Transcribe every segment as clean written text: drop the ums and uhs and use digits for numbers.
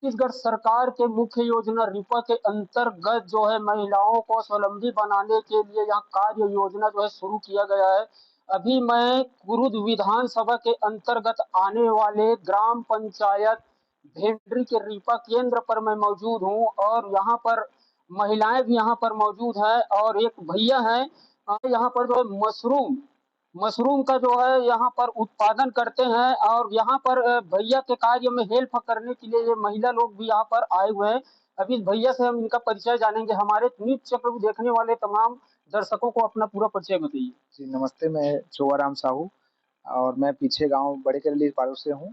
छत्तीसगढ़ सरकार के मुख्य योजना रिपा के अंतर्गत जो है महिलाओं को स्वावलंबी बनाने के लिए यहाँ कार्य योजना जो है शुरू किया गया है। अभी मैं कुरुद विधानसभा के अंतर्गत आने वाले ग्राम पंचायत भेंडरी के रिपा केंद्र पर मैं मौजूद हूँ और यहाँ पर महिलाएं भी यहाँ पर मौजूद है और एक भैया हैं यहाँ पर जो है मशरूम मशरूम का जो है यहाँ पर उत्पादन करते हैं और यहाँ पर भैया के कार्य में हेल्प करने के लिए ये महिला लोग भी यहाँ पर आए हुए हैं। अभी इस भैया से हम इनका परिचय जानेंगे। हमारे नृत्य चक्र देखने वाले तमाम दर्शकों को अपना पूरा परिचय बताइए। जी नमस्ते, मैं चोआराम साहू और मैं पीछे गांव बड़े करली पारू से हूँ।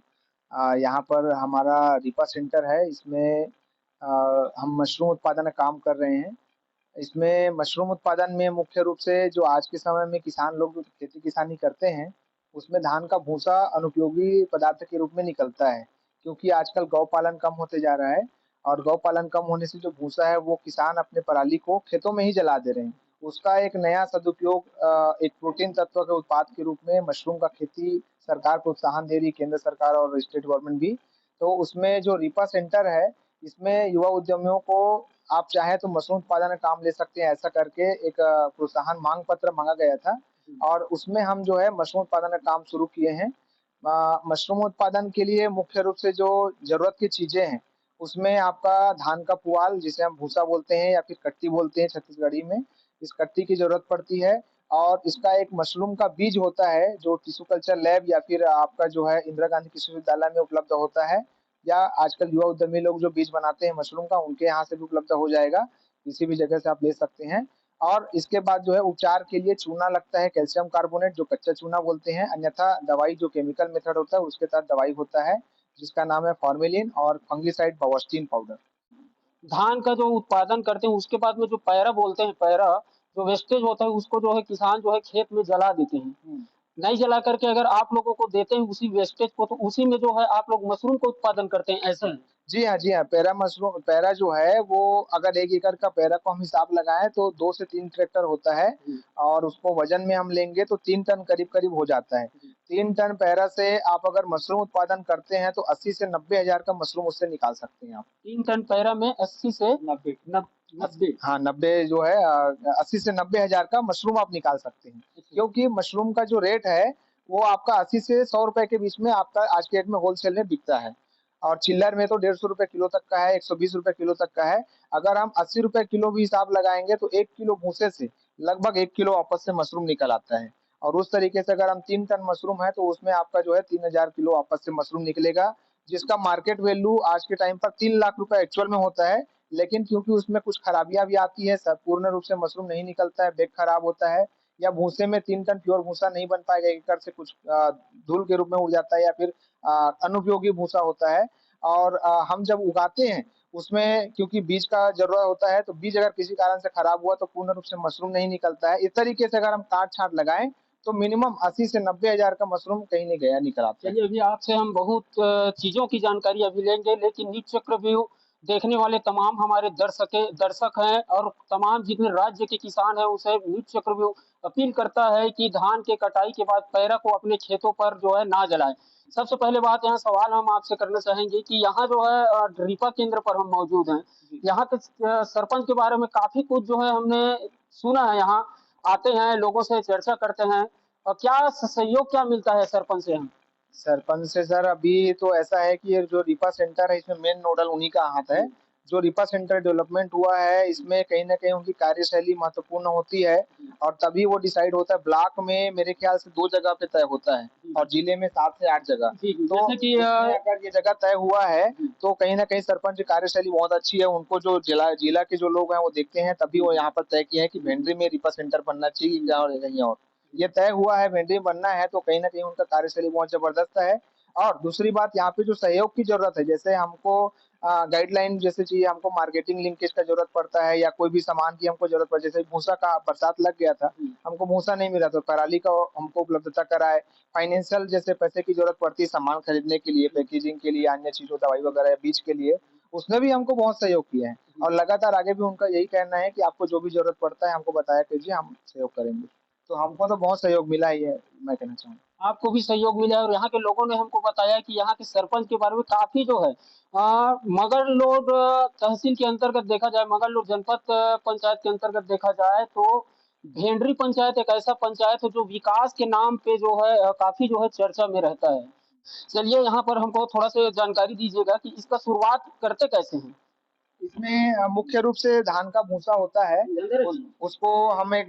यहाँ पर हमारा रिपा सेंटर है। इसमें हम मशरूम उत्पादन का काम कर रहे हैं। इसमें मशरूम उत्पादन में मुख्य रूप से जो आज के समय में किसान लोग जो खेती किसानी करते हैं, उसमें धान का भूसा अनुपयोगी पदार्थ के रूप में निकलता है, क्योंकि आजकल गौ पालन कम होते जा रहा है और गौ पालन कम होने से जो भूसा है वो किसान अपने पराली को खेतों में ही जला दे रहे हैं। उसका एक नया सदुपयोग एक प्रोटीन तत्व के उत्पाद के रूप में मशरूम का खेती सरकार प्रोत्साहन दे रही है, केंद्र सरकार और स्टेट गवर्नमेंट भी। तो उसमें जो रिपा सेंटर है, इसमें युवा उद्यमियों को आप चाहे तो मशरूम उत्पादन का काम ले सकते हैं, ऐसा करके एक प्रोत्साहन मांग पत्र मांगा गया था और उसमें हम जो है मशरूम उत्पादन का काम शुरू किए हैं। मशरूम उत्पादन के लिए मुख्य रूप से जो जरूरत की चीजें हैं, उसमें आपका धान का पुआल जिसे हम भूसा बोलते हैं या फिर कट्टी बोलते हैं छत्तीसगढ़ी में, इस कट्टी की जरूरत पड़ती है। और इसका एक मशरूम का बीज होता है जो टिश्यू कल्चर लैब या फिर आपका जो है इंदिरा गांधी कृषि विश्वविद्यालय में उपलब्ध होता है, या आजकल युवा उद्यमी लोग जो बीज बनाते हैं मशरूम का, उनके यहाँ से भी उपलब्ध हो जाएगा। किसी भी जगह से आप ले सकते हैं। और इसके बाद जो है उपचार के लिए चूना लगता है, कैल्शियम कार्बोनेट जो कच्चा चूना बोलते हैं, अन्यथा दवाई जो केमिकल मेथड होता है उसके तहत दवाई होता है जिसका नाम है फॉर्मेलिन और फंगिसाइड बवास्टिन पाउडर। धान का जो उत्पादन करते हैं उसके बाद में जो पैरा बोलते हैं, पैरा जो वेस्टेज होता है उसको जो है किसान जो है खेत में जला देते हैं। नहीं जला करके अगर आप लोगों को देते हैं उसी वेस्टेज को, तो उसी में जो है आप लोग मशरूम का उत्पादन करते हैं, ऐसा है? जी हाँ, जी हाँ। पैरा मशरूम, पैरा जो है वो अगर 1 एकड़ का पैरा को हम हिसाब लगाएँ तो 2 से 3 ट्रैक्टर होता है और उसको वज़न में हम लेंगे तो 3 टन करीब-करीब हो जाता है। 3 टन पैरा से आप अगर मशरूम उत्पादन करते हैं तो 80 से 90 हज़ार का मशरूम उससे निकाल सकते हैं आप। 3 टन पैरा में 80 से 90 90 हाँ, 90 जो है 80 से 90 हज़ार का मशरूम आप निकाल सकते हैं। क्योंकि मशरूम का जो रेट है वो आपका 80 से 100 रुपए के बीच में आपका आज के डेट में होलसेल में बिकता है और चिल्लर में तो 150 रुपए किलो तक का है, 120 रुपए किलो तक का है। अगर हम 80 रुपए किलो भी हिसाब लगाएँगे तो 1 किलो भूसे से लगभग 1 किलो वापस से मशरूम निकल आता है और उस तरीके से अगर हम 3 टन मशरूम है तो उसमें आपका जो है 3000 किलो वापस से मशरूम निकलेगा, जिसका मार्केट वैल्यू आज के टाइम पर 3 लाख रुपए एक्चुअल में होता है। लेकिन क्योंकि उसमें कुछ खराबियाँ भी आती है, सब पूर्ण रूप से मशरूम नहीं निकलता है, बेक खराब होता है या भूसे में 3 टन प्योर भूसा नहीं बन पाएगा, 1 एकड़ से कुछ धूल के रूप में उड़ जाता है या फिर अनुपयोगी भूसा होता है। और हम जब उगाते हैं उसमें क्योंकि बीज का ज़रूरत होता है, तो बीज अगर किसी कारण से खराब हुआ तो पूर्ण रूप से मशरूम नहीं निकलता है। इस तरीके से अगर हम काट-छाँट लगाएँ तो मिनिमम 80 से 90 हज़ार का मशरूम कहीं नहीं गया निकल आता है। चलिए, अभी आपसे हम बहुत चीज़ों की जानकारी अभी लेंगे, लेकिन नीच चक्रव्यूह देखने वाले तमाम हमारे दर्शक हैं और तमाम जितने राज्य के किसान हैं, उसे नीच चक्रव्यूह अपील करता है कि धान के कटाई के बाद पैरा को अपने खेतों पर जो है ना जलाएँ। सबसे पहले बात यहाँ सवाल हम आपसे करना चाहेंगे कि यहाँ जो है ड्रिपा केंद्र पर हम मौजूद हैं। यहाँ के सरपंच के बारे में काफ़ी कुछ जो है हमने सुना है, यहाँ आते हैं, लोगों से चर्चा करते हैं और क्या सहयोग क्या मिलता है सरपंच से हम? सरपंच से सर अभी तो ऐसा है कि ये जो रिपा सेंटर है इसमें मेन नोडल उन्हीं का हाथ है। जो रिपा सेंटर डेवलपमेंट हुआ है इसमें कहीं न कहीं उनकी कार्यशैली महत्वपूर्ण होती है और तभी वो डिसाइड होता है। ब्लॉक में मेरे ख्याल से 2 जगह पे तय होता है और जिले में 7 से 8 जगह। जी, जी। तो जैसे कि इसमें अगर ये जगह तय हुआ है तो कहीं न कहीं सरपंच की कार्यशैली बहुत अच्छी है। उनको जो जिला जिला के जो लोग हैं वो देखते हैं, तभी वो यहाँ पर तय किए हैं कि भेंडरी में रिपा सेंटर बनना चाहिए या और कहीं और। ये तय हुआ है भेंडरी में बनना है तो कहीं न कहीं उनका कार्यशैली बहुत ज़बरदस्त है। और दूसरी बात यहाँ पे जो सहयोग की ज़रूरत है, जैसे हमको गाइडलाइन जैसे चाहिए, हमको मार्केटिंग लिंकेज का ज़रूरत पड़ता है या कोई भी सामान की हमको ज़रूरत पड़े, जैसे भूसा का बरसात लग गया था, हमको भूसा नहीं मिला तो पराली का हमको उपलब्धता कराए। फाइनेंशियल जैसे पैसे की ज़रूरत पड़ती है सामान खरीदने के लिए, पैकेजिंग के लिए, अन्य चीज़ों दवाई वगैरह या बीज के लिए, उसने भी हमको बहुत सहयोग किया है और लगातार आगे भी उनका यही कहना है कि आपको जो भी ज़रूरत पड़ता है हमको बताया कीजिए, हम सहयोग करेंगे। तो हमको तो बहुत सहयोग मिला ही है, मैं कहना चाहूँगा। आपको भी सहयोग मिला है और यहाँ के लोगों ने हमको बताया कि यहाँ के सरपंच के बारे में काफ़ी जो है मगरलोड तहसील के अंतर्गत देखा जाए, मगरलोड जनपद पंचायत के अंतर्गत देखा जाए तो भेंडरी पंचायत एक ऐसा पंचायत है जो विकास के नाम पे जो है काफ़ी जो है चर्चा में रहता है। चलिए यहाँ पर हमको थोड़ा-सा जानकारी दीजिएगा कि इसका शुरुआत करते कैसे हैं? इसमें मुख्य रूप से धान का भूसा होता है, उसको हम एक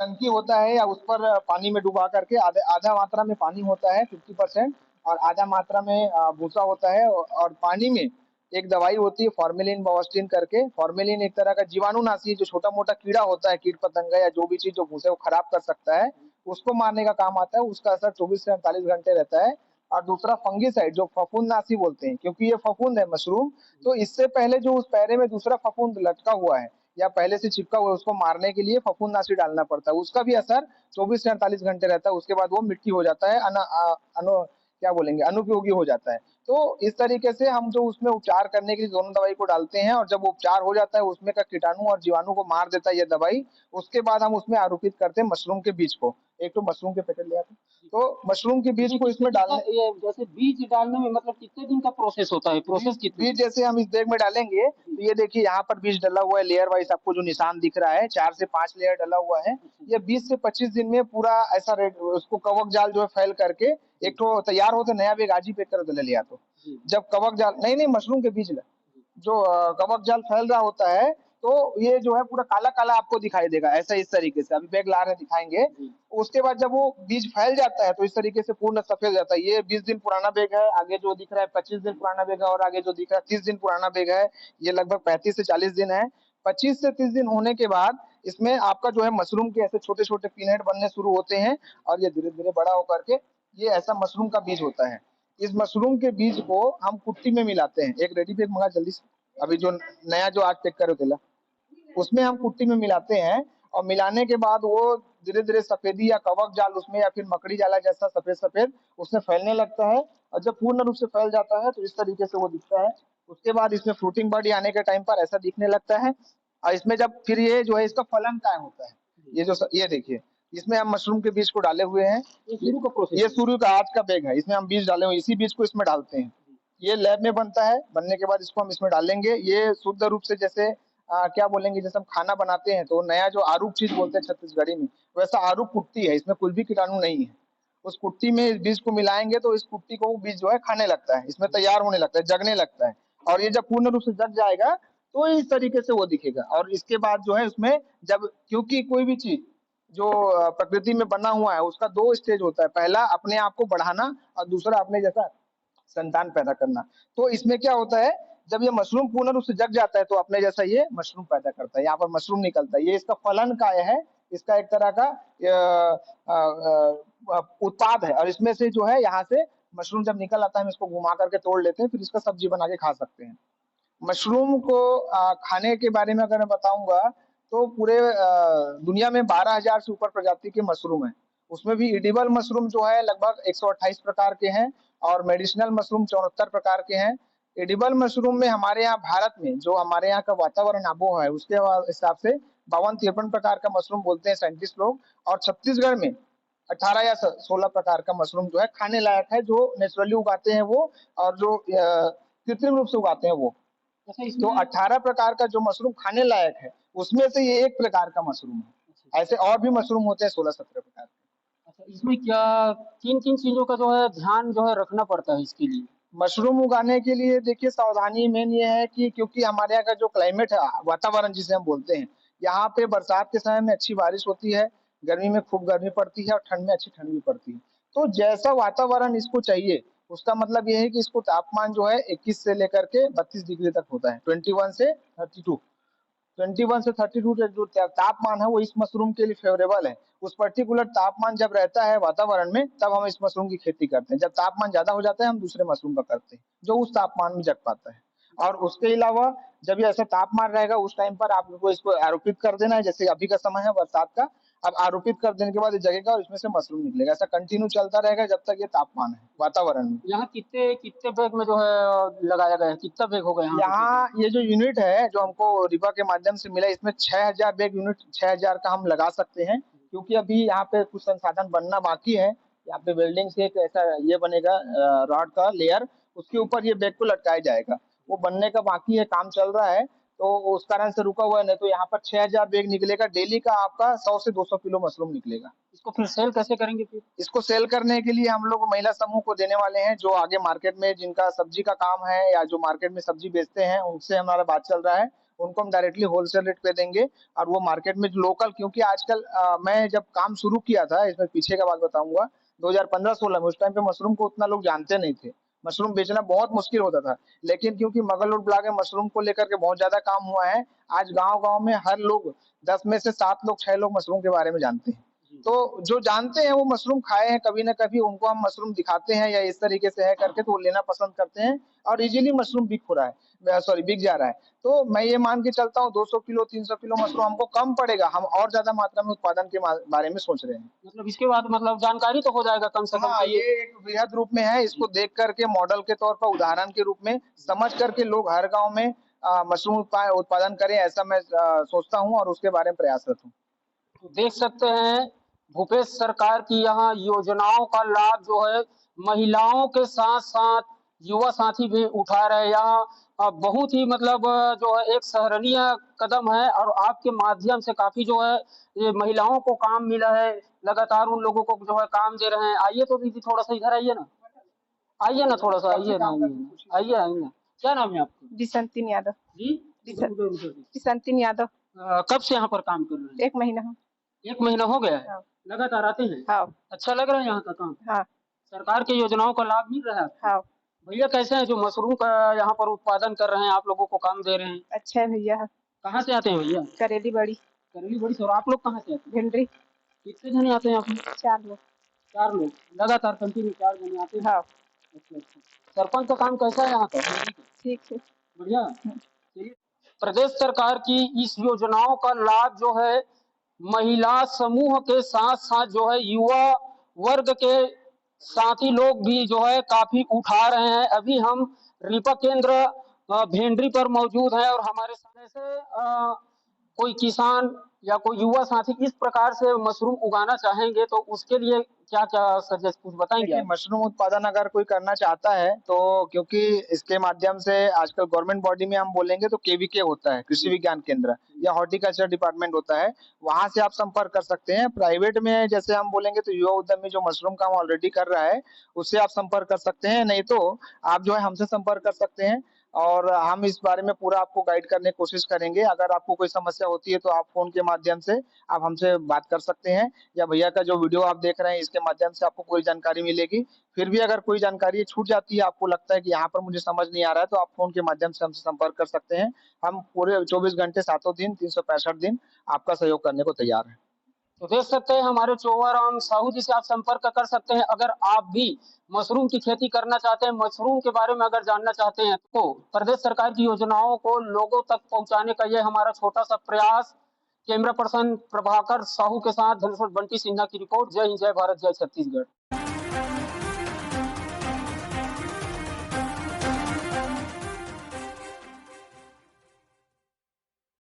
टंकी होता है या उस पर पानी में डुबा करके आधा आधा मात्रा में पानी होता है 50% और आधा मात्रा में भूसा होता है और पानी में एक दवाई होती है फॉर्मेलिन बॉस्टिन करके। फॉर्मेलिन एक तरह का जीवाणुनाशी जो छोटा मोटा कीड़ा होता है, कीट पतंगा या जो भी चीज जो भूसे को खराब कर सकता है, उसको मारने का काम आता है। उसका असर 24 से 48 घंटे रहता है। और दूसरा फंगिसाइड जो फफूंदनाशी बोलते हैं, क्योंकि ये फफूंद है मशरूम, तो इससे पहले जो उस पैरे में दूसरा फफूंद लटका हुआ है या पहले से चिपका हुआ है, उसको मारने के लिए फफूंदनाशी डालना पड़ता है। उसका भी असर 24 से 48 घंटे रहता है। उसके बाद वो मिट्टी हो जाता है, क्या बोलेंगे, अनुपयोगी हो जाता है। तो इस तरीके से हम जो उसमें उपचार करने के लिए दोनों दवाई को डालते हैं और जब वो उपचार हो जाता है, उसमें का कीटाणु और जीवाणु को मार देता है ये दवाई। उसके बाद हम उसमें आरोपित करते हैं मशरूम के बीज को। एक तो मशरूम के पैकेट ले आते हैं, तो मशरूम के बीज को इसमें डालने, ये जैसे बीज डालने में मतलब कितने दिन का प्रोसेस होता है? प्रोसेस कितने बीज जैसे हम इस बैग में डालेंगे तो ये देखिए यहाँ पर बीज डला हुआ है, लेयर वाइज आपको जो निशान दिख रहा है 4 से 5 लेयर डला हुआ है। ये 20 से 25 दिन में पूरा ऐसा रेड उसको कवक जाल जो है फैल करके एक तो तैयार होते, नया बैग आज ही पैक कर ले लिया। तो जब कवक जाल नहीं मशरूम के बीज जो कवक जाल फैल रहा होता है, तो ये जो है पूरा काला काला आपको दिखाई देगा, ऐसा इस तरीके से। अभी बैग ला रहे दिखाएंगे। उसके बाद जब वो बीज फैल जाता है तो इस तरीके से पूर्ण सफेद हो जाता है। ये 20 दिन पुराना बैग है, आगे जो दिख रहा है 25 दिन पुराना बैग है और आगे जो दिख रहा है 30 दिन पुराना बैग है। ये लगभग 35 से 40 दिन है। 25 से 30 दिन होने के बाद इसमें आपका जो है मशरूम के ऐसे छोटे छोटे पिनहेड बनने शुरू होते हैं और ये धीरे धीरे बड़ा होकर के ये ऐसा मशरूम का बीज होता है। इस मशरूम के बीज को हम कुट्टी में मिलाते हैं। एक रेडी पैक मंगा जल्दी से, अभी जो नया जो आज पैक करो तेला, उसमें हम कुट्टी में मिलाते हैं और मिलाने के बाद वो धीरे धीरे सफेदी या कवक जाल उसमें या फिर मकड़ी जाला जैसा सफेद सफेद उसमें फैलने लगता है। और जब पूर्ण रूप से फैल जाता है तो इस तरीके से वो दिखता है। उसके बाद इसमें फ्रूटिंग बॉडी आने के टाइम पर ऐसा दिखने लगता है। और इसमें जब फिर ये जो है इसका फलन काय होता है, ये देखिए इसमें हम मशरूम के बीज को डाले हुए हैं। ये शुरू का आज का बैग है, इसमें हम बीज डाले हुए, इसी बीज को इसमें डालते हैं। ये लैब में बनता है, बनने के बाद इसको हम इसमें डालेंगे। ये शुद्ध रूप से जैसे क्या बोलेंगे, जैसे हम खाना बनाते हैं तो नया जो आरूप चीज बोलते हैं छत्तीसगढ़ी में, वैसा आरूप कुट्टी है, इसमें कुछ भी कीटाणु नहीं है। उस कुट्टी में इस बीज को मिलाएंगे तो इस कुट्टी को वो बीज जो है खाने लगता है, इसमें तैयार होने लगता है, जगने लगता है। और ये जब पूर्ण रूप से जग जाएगा तो इस तरीके से वो दिखेगा। और इसके बाद जो है उसमें जब, क्योंकि कोई भी चीज जो प्रकृति में बना हुआ है उसका 2 स्टेज होता है, पहला अपने आप को बढ़ाना और दूसरा अपने जैसा संतान पैदा करना। तो इसमें क्या होता है, जब ये मशरूम पूर्ण रूप से जग जाता है तो अपने जैसा ये मशरूम पैदा करता है, यहाँ पर मशरूम निकलता है। ये इसका फलन काय है, इसका एक तरह का उत्पाद है। और इसमें से जो है यहाँ से मशरूम जब निकल आता है हम इसको घुमा करके तोड़ लेते हैं, फिर इसका सब्जी बना के खा सकते हैं। मशरूम को खाने के बारे में अगर मैं बताऊंगा तो पूरे दुनिया में 12,000 से ऊपर प्रजाति के मशरूम है। उसमें भी एडिबल मशरूम जो है लगभग 128 प्रकार के हैं और मेडिसिनल मशरूम 74 प्रकार के हैं। एडिबल मशरूम में हमारे यहाँ भारत में जो हमारे यहाँ का वातावरण आबोहवा है उसके हिसाब से 52-53 प्रकार का मशरूम बोलते हैं साइंटिस्ट लोग। और छत्तीसगढ़ में 18 या 16 प्रकार का मशरूम जो है खाने लायक है, जो नेचुरली उगाते हैं वो, और जो कृत्रिम रूप से उगाते हैं वो। तो 18 प्रकार का जो मशरूम खाने लायक है उसमें से ये एक प्रकार का मशरूम है। ऐसे और भी मशरूम होते हैं 16-17 प्रकार के। अच्छा, इसमें क्या किन-किन चीज़ों का जो है ध्यान जो है रखना पड़ता है इसके लिए? मशरूम उगाने के लिए देखिए सावधानी मेन ये है कि क्योंकि हमारे यहाँ का जो क्लाइमेट है, वातावरण जिसे हम बोलते हैं, यहाँ पे बरसात के समय में अच्छी बारिश होती है, गर्मी में खूब गर्मी पड़ती है और ठंड में अच्छी ठंड भी पड़ती है। तो जैसा वातावरण इसको चाहिए उसका मतलब ये है कि इसको तापमान जो है 21 से लेकर के 32 डिग्री तक होता है, 21 से 32। 21 से 32 जो तापमान है वो इस मशरूम के लिए फेवरेबल है। उस पर्टिकुलर तापमान जब रहता है वातावरण में तब हम इस मशरूम की खेती करते हैं। जब तापमान ज्यादा हो जाता है हम दूसरे मशरूम का करते हैं जो उस तापमान में जग पाता है। और उसके अलावा जब ये ऐसा तापमान रहेगा उस टाइम पर आपको इसको आरोपित कर देना है, जैसे अभी का समय है बरसात का, अब आरोपित कर देने के बाद ये जगेगा और इसमें से मशरूम निकलेगा। ऐसा कंटिन्यू चलता रहेगा जब तक ये तापमान है वातावरण में। यहाँ कितने कितने बैग में जो है लगाया गया है, कितना बैग होगा यहाँ पे यहाँ ये जो यूनिट है जो हमको रिबा के माध्यम से मिला, इसमें 6000 बैग यूनिट 6000 का हम लगा सकते हैं, क्योंकि अभी यहाँ पे कुछ संसाधन बनना बाकी है। यहाँ पे वेल्डिंग से एक ऐसा ये बनेगा रॉड का लेयर, उसके ऊपर ये बैग को लटकाया जाएगा। वो बनने का बाकी है, काम चल रहा है, तो उस कारण से रुका हुआ है। नहीं तो यहाँ पर 6000 बैग निकलेगा डेली का, आपका 100 से 200 किलो मशरूम निकलेगा। इसको फिर सेल कैसे करेंगे फिर? इसको सेल करने के लिए हम लोग महिला समूह को देने वाले हैं, जो आगे मार्केट में जिनका सब्जी का काम है या जो मार्केट में सब्जी बेचते हैं, उनसे हमारा बात चल रहा है। उनको हम डायरेक्टली होलसेल रेट पे देंगे और वो मार्केट में लोकल, क्योंकि आजकल मैं जब काम शुरू किया था, इसमें पीछे का बात बताऊंगा, 2015-16 में, उस टाइम पे मशरूम को उतना लोग जानते नहीं थे। मशरूम बेचना बहुत मुश्किल होता था, लेकिन क्योंकि मगल रोड ब्लॉक में मशरूम को लेकर के बहुत ज्यादा काम हुआ है, आज गांव-गांव में हर लोग 10 में से 7 लोग 6 लोग मशरूम के बारे में जानते हैं। तो जो जानते हैं वो मशरूम खाए हैं कभी ना कभी, उनको हम मशरूम दिखाते हैं या इस तरीके से है करके, तो वो लेना पसंद करते हैं और इजीली मशरूम बिक हो रहा है, सॉरी बिक जा रहा है। तो मैं ये मान के चलता हूँ 200 किलो 300 किलो मशरूम हमको कम पड़ेगा, हम और ज्यादा मात्रा में उत्पादन के बारे में सोच रहे हैं। मतलब इसके बाद मतलब जानकारी तो हो जाएगा कम से कम हाँ, कि ये एक वृहद रूप में है, इसको देख करके मॉडल के तौर पर, उदाहरण के रूप में समझ करके लोग हर गांव में मशरूम उत्पादन करें, ऐसा मैं सोचता हूँ और उसके बारे में प्रयासरत हूँ। तो देख सकते हैं भूपेश सरकार की यहाँ योजनाओं का लाभ जो है महिलाओं के साथ साथ युवा साथी भी उठा रहे हैं। यहाँ बहुत ही मतलब जो है एक सराहनीय कदम है और आपके माध्यम से काफी जो है ये महिलाओं को काम मिला है, लगातार उन लोगों को जो है काम दे रहे हैं। आइए तो दीदी थोड़ा सा इधर आइए ना, आइए ना थोड़ा सा, आइए ना, आइए ना, आइए आइए ना। क्या नाम है आपका? बिसंतीन यादव। जी बिसंतीन यादव। कब से यहाँ पर काम कर रहे हैं? 1 महीना हो। 1 महीना हो गया है? हाँ। लगातार आते हैं? हाँ। अच्छा लग रहा है यहाँ का काम? हाँ। सरकार की योजनाओं का लाभ मिल रहा है आपको? हाँ। भैया कैसे हैं जो मशरूम का यहाँ पर उत्पादन कर रहे हैं, आप लोगों को काम दे रहे हैं? अच्छा है भैया। कहाँ से आते हैं भैया? करेली बड़ी। करेली बड़ी से। और आप लोग कहाँ से आते हैं? भिंडरी। कितने जने आते हैं आप लोग? 4 लोग। 4 लोग लगातार कंटिन्यू 4 जने आते हैं? हाँ। अच्छा अच्छा। सरपंच का काम कैसा है यहाँ का? ठीक है। बढ़िया। चलिए, प्रदेश सरकार की इस योजनाओं का लाभ जो है महिला समूह के साथ साथ जो है युवा वर्ग के साथी लोग भी जो है काफी उठा रहे हैं। अभी हम रिपा केंद्र भेंडरी पर मौजूद है और हमारे सामने से कोई किसान या कोई युवा साथी इस प्रकार से मशरूम उगाना चाहेंगे तो उसके लिए क्या क्या सजेस्ट कुछ बताएंगे देखिए, आप? मशरूम उत्पादन अगर कोई करना चाहता है तो, क्योंकि इसके माध्यम से आजकल गवर्नमेंट बॉडी में हम बोलेंगे तो केवीके होता है, कृषि विज्ञान केंद्र, या हॉर्टिकल्चर डिपार्टमेंट होता है, वहां से आप संपर्क कर सकते हैं। प्राइवेट में जैसे हम बोलेंगे तो युवा उद्यमी जो मशरूम काम ऑलरेडी कर रहा है, उससे आप संपर्क कर सकते हैं, नहीं तो आप जो है हमसे संपर्क कर सकते हैं और हम इस बारे में पूरा आपको गाइड करने की कोशिश करेंगे। अगर आपको कोई समस्या होती है तो आप फोन के माध्यम से आप हमसे बात कर सकते हैं, या भैया का जो वीडियो आप देख रहे हैं इसके माध्यम से आपको पूरी जानकारी मिलेगी। फिर भी अगर कोई जानकारी छूट जाती है, आपको लगता है कि यहाँ पर मुझे समझ नहीं आ रहा है, तो आप फोन के माध्यम से हमसे संपर्क कर सकते हैं। हम पूरे 24 घंटे 7 दिन 365 दिन आपका सहयोग करने को तैयार हैं। तो देख सकते हैं हमारे चोवाराम साहू जी से आप संपर्क कर सकते हैं। अगर आप भी मशरूम की खेती करना चाहते हैं, मशरूम के बारे में अगर जानना चाहते हैं, तो प्रदेश सरकार की योजनाओं को लोगों तक पहुंचाने का यह हमारा छोटा सा प्रयास। कैमरा पर्सन प्रभाकर साहू के साथ धनेश्वर बंटी सिन्हा की रिपोर्ट। जय हिंद, जय भारत, जय छत्तीसगढ़।